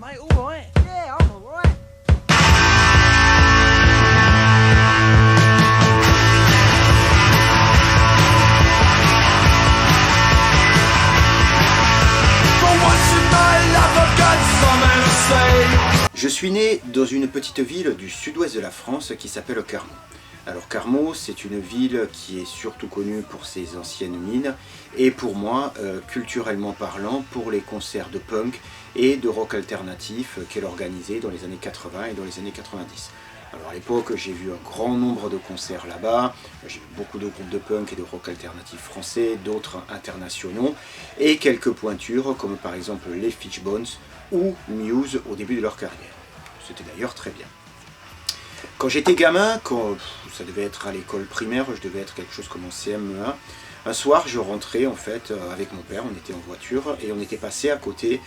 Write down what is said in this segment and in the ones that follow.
mate, all right? Yeah, I'm alright. Je suis né dans une petite ville du sud-ouest de la France qui s'appelle Carmaux. Alors Carmaux, c'est une ville qui est surtout connue pour ses anciennes mines et pour moi, culturellement parlant, pour les concerts de punk et de rock alternatif qu'elle organisait dans les années 80 et dans les années 90. Alors à l'époque, j'ai vu un grand nombre de concerts là-bas, j'ai vu beaucoup de groupes de punk et de rock alternatif français, d'autres internationaux, et quelques pointures comme par exemple les Fishbones ou Muse au début de leur carrière. C'était d'ailleurs très bien. Quand j'étais gamin, ça devait être à l'école primaire, je devais être quelque chose comme en CM1, un soir je rentrais en fait avec mon père, on était en voiture et on était passé à côté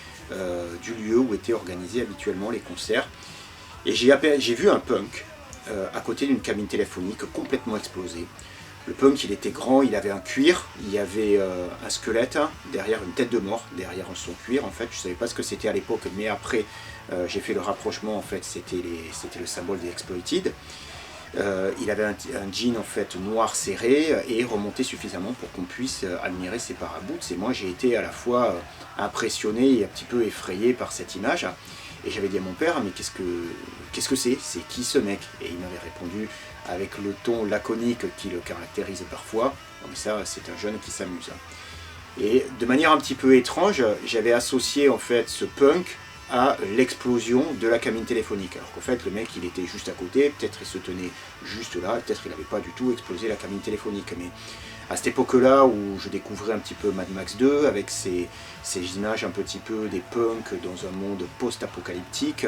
du lieu où étaient organisés habituellement les concerts. Et j'ai vu un punk à côté d'une cabine téléphonique complètement explosée. Le punk, il était grand, il avait un cuir, il y avait un squelette derrière, une tête de mort derrière son cuir. En fait, je ne savais pas ce que c'était à l'époque, mais après j'ai fait le rapprochement. En fait, c'était le symbole des Exploited. Il avait un jean en fait noir serré et remonté suffisamment pour qu'on puisse admirer ses paraboots. Et moi, j'ai été à la fois impressionné et un petit peu effrayé par cette image. Et j'avais dit à mon père, mais qu'est-ce que c'est? C'est qui ce mec? Et il m'avait répondu avec le ton laconique qui le caractérise parfois, mais ça c'est un jeune qui s'amuse. Et de manière un petit peu étrange, j'avais associé en fait ce punk à l'explosion de la cabine téléphonique. Alors qu'en fait le mec il était juste à côté, peut-être il se tenait juste là, peut-être il n'avait pas du tout explosé la cabine téléphonique. Mais à cette époque-là où je découvrais un petit peu Mad Max 2 avec ces images un petit peu des punks dans un monde post-apocalyptique,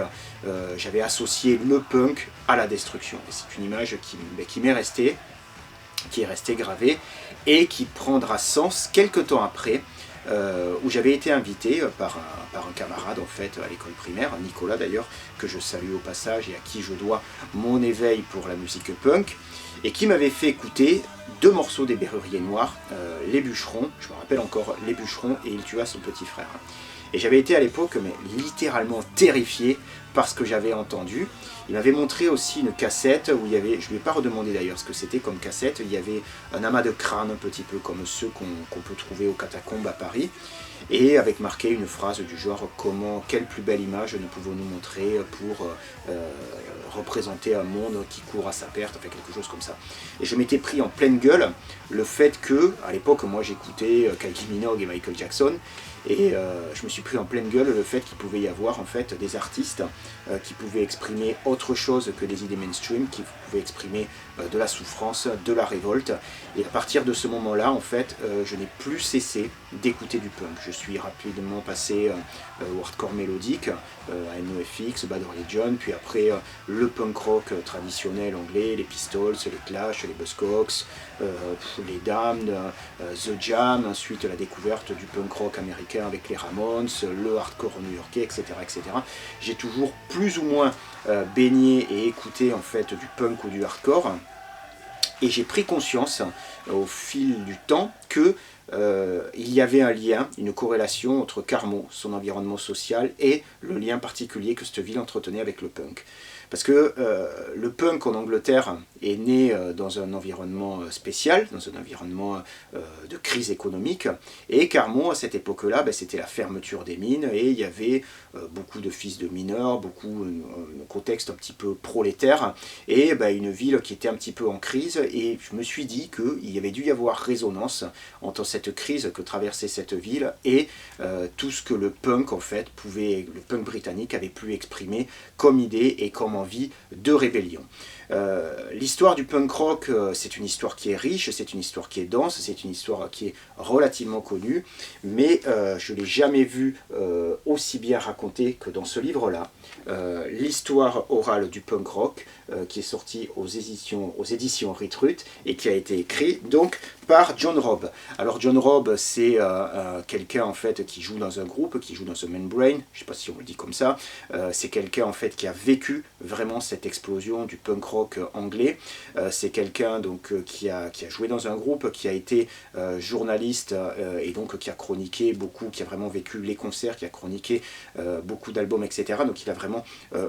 j'avais associé le punk à la destruction. Et c'est une image qui m'est restée, qui est restée gravée et qui prendra sens quelques temps après, où j'avais été invité par un camarade en fait à l'école primaire, Nicolas d'ailleurs, que je salue au passage et à qui je dois mon éveil pour la musique punk, et qui m'avait fait écouter deux morceaux des Berruriers Noirs, Les Bûcherons, je me rappelle encore, Les Bûcherons et Il tua son petit frère. Et j'avais été à l'époque mais littéralement terrifié par ce que j'avais entendu. Il m'avait montré aussi une cassette où il y avait, je ne lui ai pas redemandé d'ailleurs ce que c'était comme cassette, il y avait un amas de crânes un petit peu comme ceux qu'on peut trouver aux catacombes à Paris, et avec marqué une phrase du genre « Quelle plus belle image nous pouvons-nous montrer pour représenter un monde qui court à sa perte », enfin quelque chose comme ça. Et je m'étais pris en pleine gueule le fait que, à l'époque moi j'écoutais Kylie Minogue et Michael Jackson, et je me suis pris en pleine gueule le fait qu'il pouvait y avoir en fait des artistes qui pouvaient exprimer autre chose que des idées mainstream, qui pouvaient exprimer de la souffrance, de la révolte. Et à partir de ce moment-là, en fait, je n'ai plus cessé d'écouter du punk. Je suis rapidement passé au hardcore mélodique, à NoFX, Bad Religion, puis après le punk rock traditionnel anglais, les Pistols, les Clash, les Buzzcocks, les Damned, The Jam, ensuite la découverte du punk rock américain avec les Ramones, le hardcore new-yorkais, etc., etc. J'ai toujours plus ou moins baigné et écouté en fait du punk ou du hardcore, et j'ai pris conscience au fil du temps que il y avait un lien, une corrélation entre Carmaux, son environnement social, et le lien particulier que cette ville entretenait avec le punk. Parce que le punk en Angleterre est né dans un environnement spécial, dans un environnement de crise économique, et Carmaux à cette époque-là, c'était la fermeture des mines, et il y avait beaucoup de fils de mineurs, beaucoup un contexte un petit peu prolétaire, et une ville qui était un petit peu en crise, et je me suis dit qu'il y avait dû y avoir résonance entre cette crise que traversait cette ville et tout ce que le punk en fait le punk britannique avait pu exprimer comme idée et comme envie de rébellion. L'histoire du punk rock, c'est une histoire qui est riche, c'est une histoire qui est dense, c'est une histoire qui est relativement connue, mais je ne l'ai jamais vue aussi bien racontée que dans ce livre-là. L'histoire orale du punk rock, qui est sortie aux éditions Ritrut et qui a été écrit donc par John Robb. Alors John Robb, c'est quelqu'un en fait qui joue dans un groupe, qui joue dans The Membrane, je ne sais pas si on le dit comme ça, c'est quelqu'un en fait qui a vécu vraiment cette explosion du punk rock anglais, c'est quelqu'un donc qui a joué dans un groupe, qui a été journaliste et donc qui a chroniqué beaucoup, qui a vraiment vécu les concerts, qui a chroniqué beaucoup d'albums, etc. Donc il a vraiment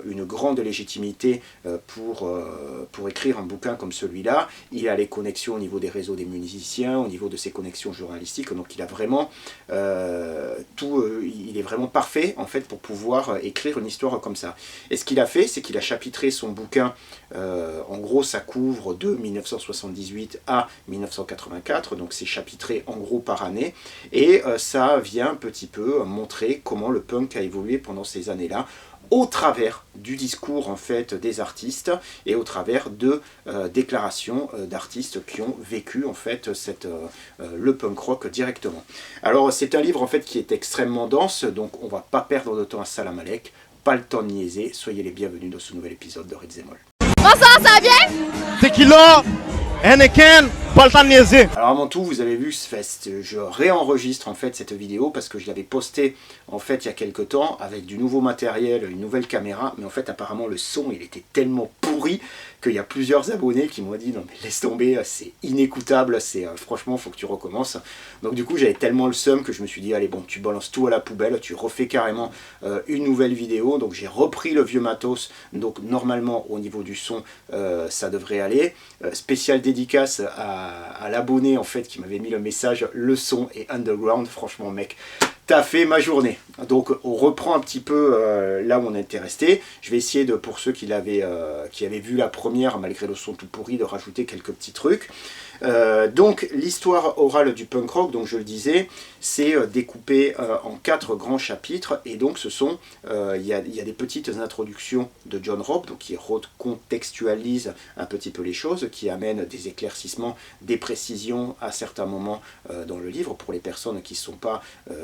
une grande légitimité pour écrire un bouquin comme celui-là. Il a les connexions au niveau des réseaux des musiciens, au niveau de ses connexions journalistiques, donc il a vraiment il est vraiment parfait en fait pour pouvoir écrire une histoire comme ça. Et ce qu'il a fait, c'est qu'il a chapitré son bouquin, en gros ça couvre de 1978 à 1984, donc c'est chapitré en gros par année, et ça vient un petit peu montrer comment le punk a évolué pendant ces années-là, au travers du discours en fait des artistes et au travers de déclarations d'artistes qui ont vécu en fait le punk rock directement. Alors c'est un livre en fait qui est extrêmement dense, donc on va pas perdre de temps à Salam Alek, pas le temps de niaiser, soyez les bienvenus dans ce nouvel épisode de Ritzemol. Bonsoir, ça va bien? Tequila, Henneken, pas le temps de niaiser. Alors avant tout, vous avez vu, je réenregistre en fait cette vidéo parce que je l'avais postée en fait il y a quelques temps avec du nouveau matériel, une nouvelle caméra, mais en fait apparemment le son il était tellement pourri qu'il y a plusieurs abonnés qui m'ont dit non mais laisse tomber, c'est inécoutable, franchement faut que tu recommences. Donc du coup j'avais tellement le seum que je me suis dit allez bon tu balances tout à la poubelle, tu refais carrément une nouvelle vidéo. Donc j'ai repris le vieux matos, donc normalement au niveau du son ça devrait aller. Spécial dédicace à l'abonné en fait qui m'avait mis le message le son est underground, franchement mec t'as fait ma journée. Donc on reprend un petit peu là où on était resté. Je vais essayer de, pour ceux qui avaient vu la première malgré le son tout pourri, de rajouter quelques petits trucs. Donc l'histoire orale du punk rock, donc je le disais, c'est découpé en 4 grands chapitres, et donc ce sont, il y a des petites introductions de John Robb, donc qui recontextualise un petit peu les choses, qui amènent des éclaircissements, des précisions à certains moments dans le livre, pour les personnes qui ne sont pas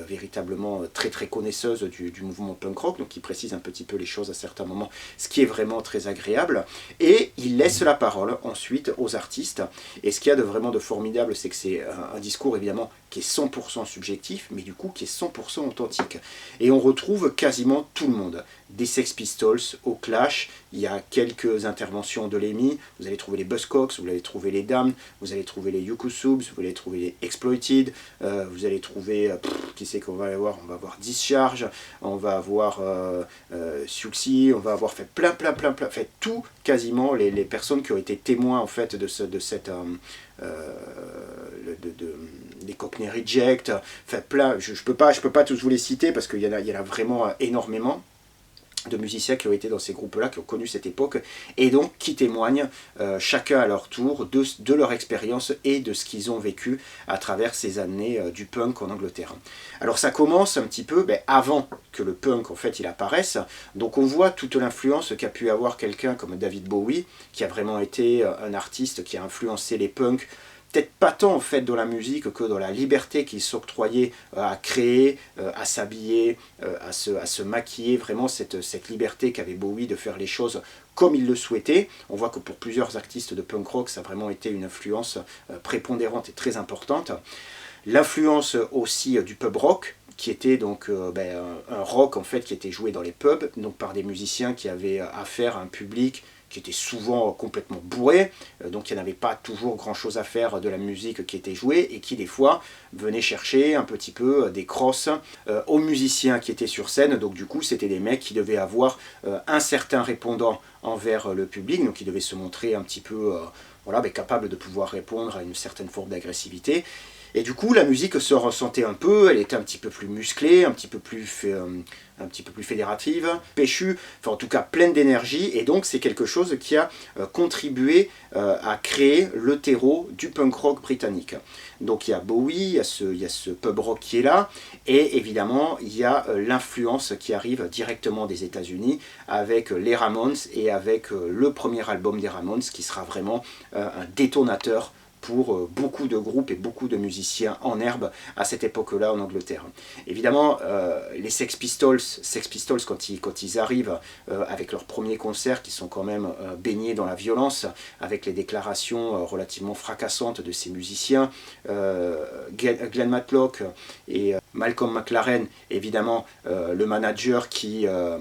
véritablement très connaisseuses du mouvement punk rock, donc qui précisent un petit peu les choses à certains moments, ce qui est vraiment très agréable, et il laisse la parole ensuite aux artistes, et ce qu'il y a vraiment de formidable, c'est que c'est un discours évidemment qui est 100% subjectif, mais du coup qui est 100% authentique. Et on retrouve quasiment tout le monde. Des Sex Pistols au Clash, il y a quelques interventions de Lemmy, vous allez trouver les Buzzcocks, vous allez trouver les Damned, vous allez trouver les Yukusubs, vous allez trouver les Exploited, vous allez trouver, qui c'est qu'on va aller voir, on va avoir Discharge, on va avoir Siouxsie, on va avoir fait plein, fait tout quasiment, les personnes qui ont été témoins en fait de cette les Cockney Reject, fait plein, je peux pas tous vous les citer parce qu'il y en a vraiment énormément de musiciens qui ont été dans ces groupes-là, qui ont connu cette époque, et donc qui témoignent chacun à leur tour de leur expérience et de ce qu'ils ont vécu à travers ces années du punk en Angleterre. Alors ça commence un petit peu avant que le punk en fait il apparaisse, donc on voit toute l'influence qu'a pu avoir quelqu'un comme David Bowie, qui a vraiment été un artiste qui a influencé les punks, peut-être pas tant en fait dans la musique que dans la liberté qu'il s'octroyait à créer, à s'habiller, à se maquiller, vraiment cette liberté qu'avait Bowie de faire les choses comme il le souhaitait. On voit que pour plusieurs artistes de punk rock, ça a vraiment été une influence prépondérante et très importante. L'influence aussi du pub rock, qui était donc un rock en fait qui était joué dans les pubs, donc par des musiciens qui avaient affaire à un public qui était souvent complètement bourré, donc il n'y en avait pas toujours grand chose à faire de la musique qui était jouée, et qui des fois venait chercher un petit peu des crosses aux musiciens qui étaient sur scène. Donc du coup c'était des mecs qui devaient avoir un certain répondant envers le public, donc ils devaient se montrer un petit peu capables de pouvoir répondre à une certaine forme d'agressivité. Et du coup, la musique se ressentait un peu, elle était un petit peu plus musclée, un petit peu plus fédérative, péchue, enfin en tout cas pleine d'énergie, et donc c'est quelque chose qui a contribué à créer le terreau du punk rock britannique. Donc il y a Bowie, il y a ce pub rock qui est là, et évidemment il y a l'influence qui arrive directement des États-Unis avec les Ramones et avec le premier album des Ramones qui sera vraiment un détonateur pour beaucoup de groupes et beaucoup de musiciens en herbe à cette époque-là en Angleterre. Évidemment, les Sex Pistols quand ils arrivent avec leurs premiers concerts qui sont quand même baignés dans la violence, avec les déclarations relativement fracassantes de ces musiciens, Glenn Matlock et Malcolm McLaren, évidemment le manager qui, un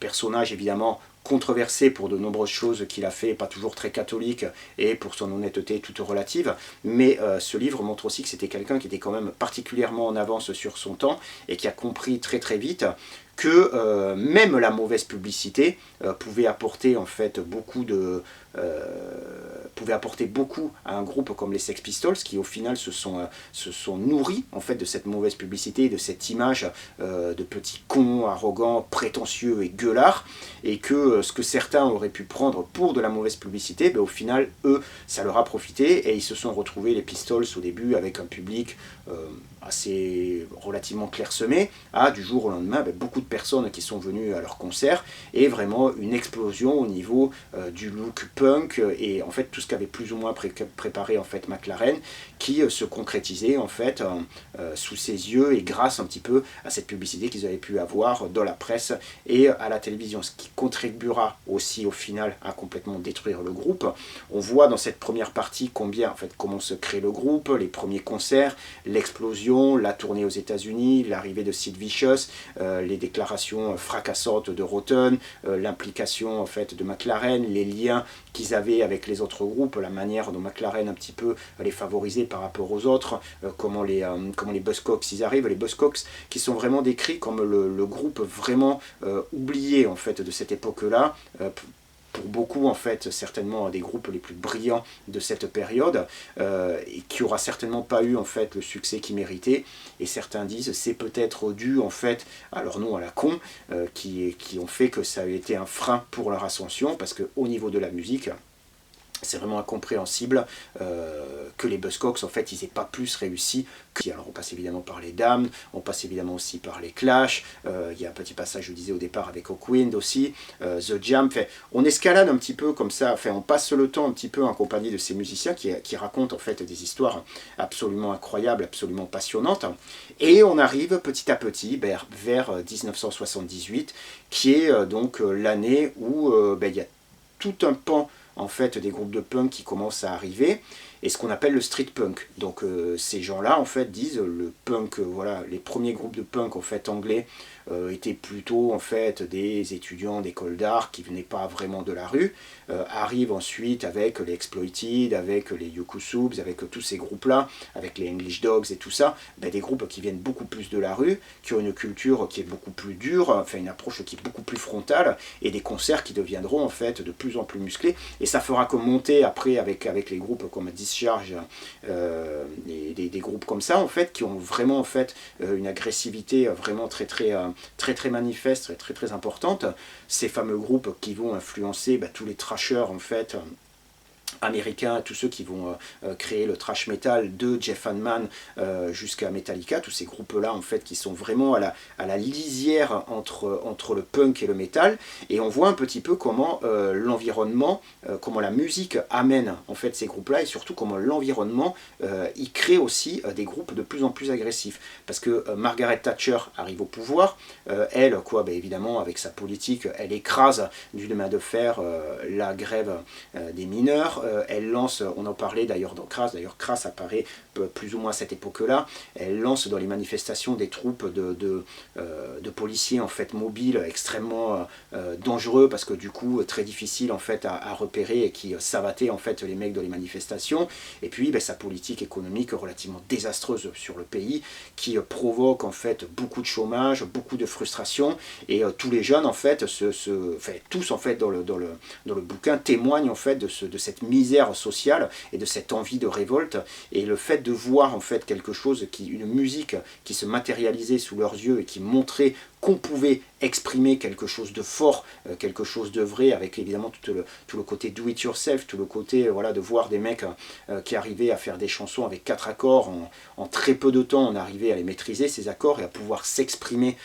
personnage évidemment controversé pour de nombreuses choses qu'il a fait, pas toujours très catholique, et pour son honnêteté toute relative, mais ce livre montre aussi que c'était quelqu'un qui était quand même particulièrement en avance sur son temps, et qui a compris très très vite que même la mauvaise publicité pouvait apporter en fait pouvait apporter beaucoup à un groupe comme les Sex Pistols, qui au final se sont nourris en fait de cette mauvaise publicité, de cette image de petits cons, arrogants, prétentieux et gueulards, et que ce que certains auraient pu prendre pour de la mauvaise publicité, ben, au final, eux, ça leur a profité, et ils se sont retrouvés, les Pistols, au début, avec un public assez relativement clairsemé, à du jour au lendemain, ben, beaucoup de personnes qui sont venues à leur concert, et vraiment une explosion au niveau du look punk, et en fait tout ce qu'avait plus ou moins préparé en fait McLaren, qui se concrétisait en fait sous ses yeux, et grâce un petit peu à cette publicité qu'ils avaient pu avoir dans la presse et à la télévision, ce qui contribuera aussi au final à complètement détruire le groupe. On voit dans cette première partie combien, en fait, comment se crée le groupe, les premiers concerts, l'explosion, la tournée aux États-Unis, l'arrivée de Sid Vicious, les déclarations fracassantes de Rotten, l'implication en fait de McLaren, les liens qu'ils avaient avec les autres groupes, la manière dont McLaren un petit peu les favorisait par rapport aux autres, comment les Buzzcocks ils arrivent, les Buzzcocks qui sont vraiment décrits comme le groupe vraiment oublié en fait de cette époque-là, pour beaucoup en fait certainement des groupes les plus brillants de cette période, et qui aura certainement pas eu en fait le succès qu'il méritait, et certains disent c'est peut-être dû en fait à leur nom à la con, qui ont fait que ça a été un frein pour leur ascension, parce que au niveau de la musique, c'est vraiment incompréhensible que les Buzzcocks, en fait, ils n'aient pas plus réussi. Alors, on passe évidemment par les Damned, on passe évidemment aussi par les Clash, il y a un petit passage, je disais au départ, avec Hawkwind aussi, The Jam, on escalade un petit peu comme ça, on passe le temps un petit peu en compagnie de ces musiciens qui racontent en fait des histoires absolument incroyables, absolument passionnantes, et on arrive petit à petit vers 1978, qui est donc l'année où il y a tout un pan en fait des groupes de punk qui commencent à arriver, et ce qu'on appelle le street punk. Donc ces gens-là en fait disent le punk, voilà, les premiers groupes de punk en fait anglais étaient plutôt en fait des étudiants d'école d'art qui venaient pas vraiment de la rue, arrivent ensuite avec les Exploited, avec les Yokusubs, avec tous ces groupes-là, avec les English Dogs et tout ça, des groupes qui viennent beaucoup plus de la rue, qui ont une culture qui est beaucoup plus dure, enfin une approche qui est beaucoup plus frontale, et des concerts qui deviendront en fait de plus en plus musclés, et ça fera que monter après avec les groupes comme Discharge, des groupes comme ça en fait, qui ont vraiment en fait une agressivité vraiment très manifeste, très importante, ces fameux groupes qui vont influencer tous les trashers en fait américains, tous ceux qui vont créer le thrash metal de Jeff Hanneman jusqu'à Metallica, tous ces groupes-là en fait qui sont vraiment à la lisière entre le punk et le metal, et on voit un petit peu comment l'environnement, comment la musique amène en fait ces groupes-là, et surtout comment l'environnement il crée aussi des groupes de plus en plus agressifs, parce que Margaret Thatcher arrive au pouvoir, elle, évidemment avec sa politique, elle écrase d'une main de fer la grève des mineurs. Elle lance, on en parlait d'ailleurs dans Crass, Crass apparaît plus ou moins à cette époque-là, elle lance dans les manifestations des troupes de policiers en fait mobiles extrêmement dangereux, parce que du coup très difficile en fait à repérer, et qui savataient en fait les mecs dans les manifestations, et puis sa politique économique relativement désastreuse sur le pays, qui provoque en fait beaucoup de chômage, beaucoup de frustration, et tous les jeunes en fait, tous en fait dans le bouquin témoignent en fait de cette misère sociale et de cette envie de révolte, et le fait de voir en fait quelque chose, une musique qui se matérialisait sous leurs yeux et qui montrait qu'on pouvait exprimer quelque chose de fort, quelque chose de vrai, avec évidemment tout le côté do it yourself, tout le côté voilà, de voir des mecs qui arrivaient à faire des chansons avec 4 accords, en très peu de temps on arrivait à les maîtriser ces accords et à pouvoir s'exprimer,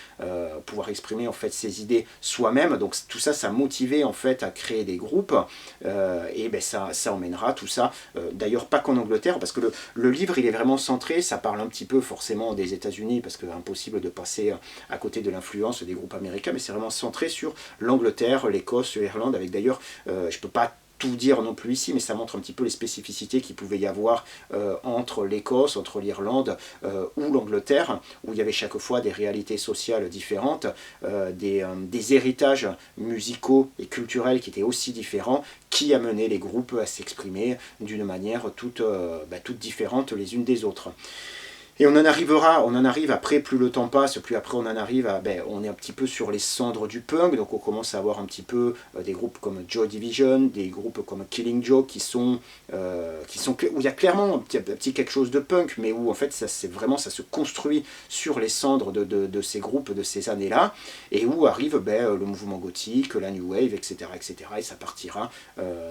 pouvoir exprimer en fait ses idées soi-même. Donc tout ça, ça motivait en fait à créer des groupes, et ben ça emmènera tout ça, d'ailleurs pas qu'en Angleterre, parce que le livre il est vraiment centré, ça parle un petit peu forcément des États-Unis, parce que impossible de passer à côté de l'influence des groupes américains, mais c'est vraiment centré sur l'Angleterre, l'Écosse, l'Irlande, avec d'ailleurs, je peux pas tout dire non plus ici, mais ça montre un petit peu les spécificités qu'il pouvait y avoir entre l'Écosse, entre l'Irlande ou l'Angleterre, où il y avait chaque fois des réalités sociales différentes, des héritages musicaux et culturels qui étaient aussi différents, qui amenaient les groupes à s'exprimer d'une manière toute différente les unes des autres. Et on en arrive après, plus le temps passe, plus après on en arrive à, on est un petit peu sur les cendres du punk, donc on commence à avoir un petit peu des groupes comme Joy Division, des groupes comme Killing Joke où il y a clairement un petit quelque chose de punk, mais où en fait ça se construit sur les cendres de ces groupes de ces années-là, et où arrive le mouvement gothique, la new wave, etc., et ça partira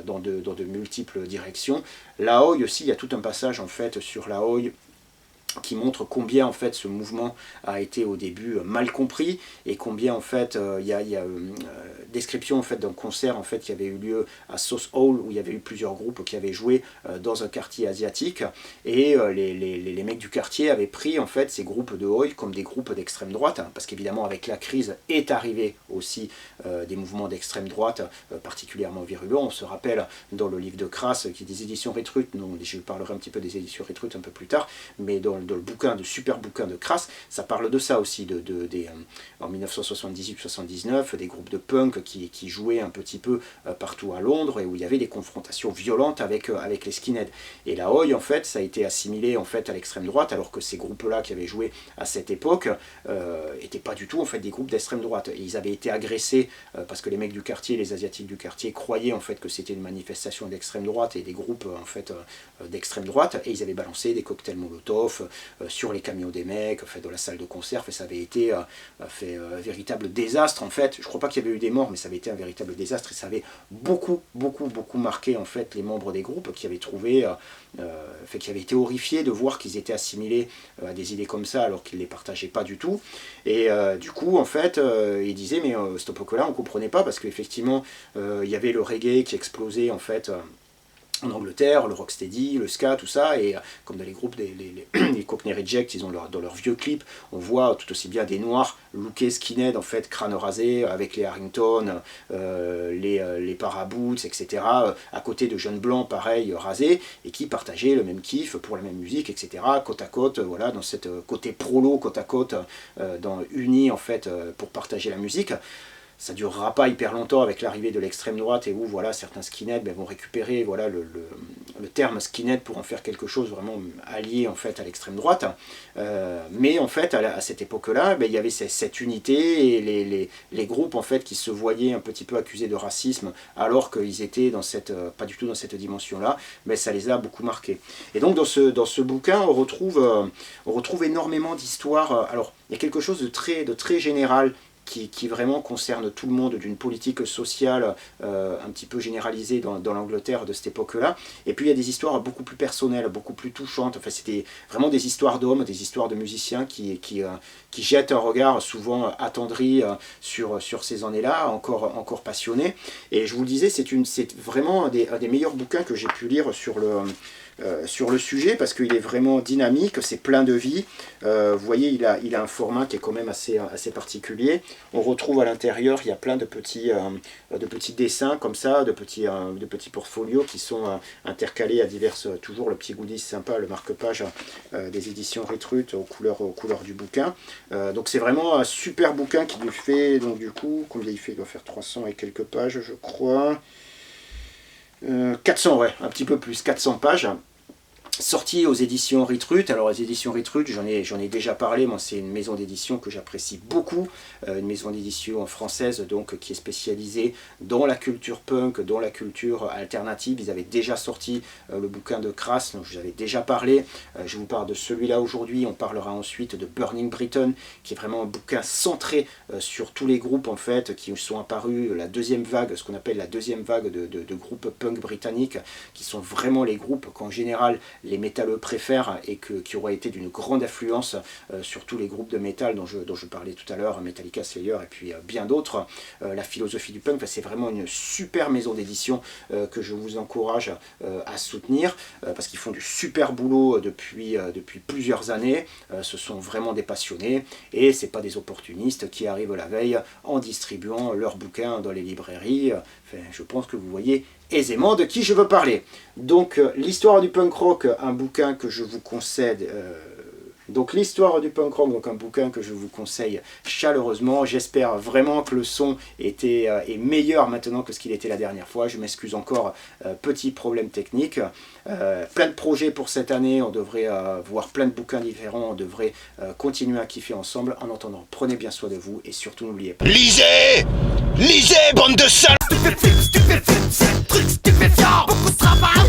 dans de multiples directions. La Oi aussi, il y a tout un passage en fait sur la Oi qui montre combien en fait ce mouvement a été au début mal compris, et combien en fait il y a description en fait d'un concert en fait qui avait eu lieu à South Hall, où il y avait eu plusieurs groupes qui avaient joué dans un quartier asiatique, et les mecs du quartier avaient pris en fait ces groupes de Oi comme des groupes d'extrême droite, parce qu'évidemment avec la crise est arrivé aussi des mouvements d'extrême droite particulièrement virulents. On se rappelle dans le livre de Crass, qui est des éditions Rétrut, je parlerai un petit peu des éditions Rétrut un peu plus tard, mais dans le bouquin, de super bouquin de Crass, ça parle de ça aussi, en 1978-79, des groupes de punk qui jouaient un petit peu partout à Londres, et où il y avait des confrontations violentes avec les skinheads. Et la Oi, en fait, ça a été assimilé en fait à l'extrême droite, alors que ces groupes-là qui avaient joué à cette époque n'étaient pas du tout en fait des groupes d'extrême droite. Et ils avaient été agressés parce que les mecs du quartier, les asiatiques du quartier, croyaient en fait que c'était une manifestation d'extrême droite et des groupes en fait d'extrême droite, et ils avaient balancé des cocktails Molotov sur les camions des mecs, fait dans la salle de concert, et ça avait été un véritable désastre en fait. Je crois pas qu'il y avait eu des morts, mais ça avait été un véritable désastre, et ça avait beaucoup marqué en fait les membres des groupes, qui avaient trouvé, qui avaient été horrifiés de voir qu'ils étaient assimilés à des idées comme ça, alors qu'ils les partageaient pas du tout. Et du coup en fait ils disaient, mais à cette époque-là on comprenait pas, parce qu'effectivement il y avait le reggae qui explosait en fait en Angleterre, le rocksteady, le ska, tout ça, et comme dans les groupes les Cockney Rejects, ils ont dans leurs vieux clips, on voit tout aussi bien des noirs lookés skinhead, en fait, crâne rasé, avec les Harrington, les Paraboots, etc., à côté de jeunes blancs, pareil, rasés, et qui partageaient le même kiff pour la même musique, etc., côte à côte, voilà, dans cette côté prolo, côte à côte, unis, en fait, pour partager la musique. Ça ne durera pas hyper longtemps avec l'arrivée de l'extrême droite, et où voilà, certains skinheads vont récupérer voilà, le terme skinhead pour en faire quelque chose vraiment allié en fait, à l'extrême droite. Mais en fait, à cette époque-là, il y avait cette unité, et les groupes en fait, qui se voyaient un petit peu accusés de racisme alors qu'ils étaient pas du tout dans cette dimension-là, ça les a beaucoup marqués. Et donc dans ce bouquin, on retrouve énormément d'histoires. Alors, il y a quelque chose de très général qui vraiment concerne tout le monde, d'une politique sociale un petit peu généralisée dans l'Angleterre de cette époque-là. Et puis il y a des histoires beaucoup plus personnelles, beaucoup plus touchantes. Enfin, c'était vraiment des histoires d'hommes, des histoires de musiciens qui jettent un regard souvent attendri sur ces années-là, encore passionnés. Et je vous le disais, c'est vraiment un des meilleurs bouquins que j'ai pu lire sur le sujet, parce qu'il est vraiment dynamique, c'est plein de vie. Vous voyez, il a un format qui est quand même assez particulier. On retrouve à l'intérieur, il y a plein de petits dessins comme ça, de petits portfolios qui sont intercalés à diverses, toujours le petit goodies sympa, le marque-page des éditions Rétrut aux couleurs du bouquin. Donc c'est vraiment un super bouquin qui lui fait, donc du coup, combien il fait? Il doit faire 300 et quelques pages, je crois. 400, ouais, un petit peu plus, 400 pages. Sorti aux éditions Ritrut. Alors les éditions Ritrut, j'en ai déjà parlé, moi c'est une maison d'édition que j'apprécie beaucoup, une maison d'édition française donc qui est spécialisée dans la culture punk, dans la culture alternative. Ils avaient déjà sorti le bouquin de Crass, donc je vous avais déjà parlé. Je vous parle de celui-là aujourd'hui, on parlera ensuite de Burning Britain, qui est vraiment un bouquin centré sur tous les groupes en fait qui sont apparus, la deuxième vague, ce qu'on appelle la deuxième vague de groupes punk britanniques, qui sont vraiment les groupes qu'en général les métalleux préfèrent et qui auraient été d'une grande influence sur tous les groupes de métal dont je parlais tout à l'heure, Metallica, Slayer et puis bien d'autres. La philosophie du punk, c'est vraiment une super maison d'édition que je vous encourage à soutenir parce qu'ils font du super boulot depuis plusieurs années. Ce sont vraiment des passionnés et c'est pas des opportunistes qui arrivent la veille en distribuant leurs bouquins dans les librairies. Enfin, je pense que vous voyez aisément de qui je veux parler. Donc l'histoire du punk rock, un bouquin que je vous concède. Donc l'histoire du punk rock, donc un bouquin que je vous conseille chaleureusement. J'espère vraiment que le son est meilleur maintenant que ce qu'il était la dernière fois. Je m'excuse encore, petit problème technique. Plein de projets pour cette année, on devrait voir plein de bouquins différents, on devrait continuer à kiffer ensemble. En attendant, prenez bien soin de vous et surtout n'oubliez pas. Lisez! Lisez, bande de salauds! Stupéfiant, beaucoup de travail.